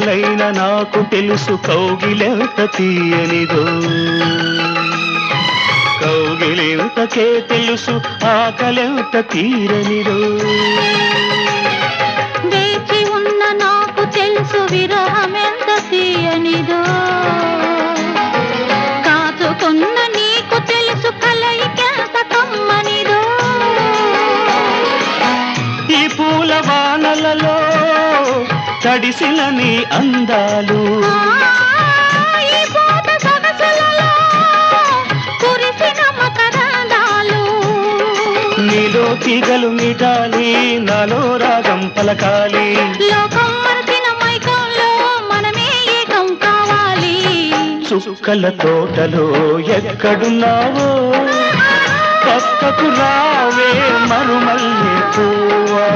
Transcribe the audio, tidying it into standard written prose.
ఆకలైన నాకు తెలుసు కౌగిలెంత తీయనిదో కౌగిలెంతకే తెలుసు ఆకలెంత తీరనిదో వేచి ఉన్న నాకు తెలుసు విరహమెంత తీయనిదో కాచుకున్న నీకు తెలుసు కలయికెంత కమ్మనిదో ఈ పూల వానలలో తడిసిన నీ అందాలు ఈ పూట సొగసులలో కురిసిన మకరందాలు నీలో తీగలు మీటాలి నాలో రాగం పలకాలి లోకం మరచిన మైకంలో మనమే ఏకం కావాలి చుక్కల తోటలో ఎక్కడున్నావో పక్కకు రావే మరుమల్లె పువ్వా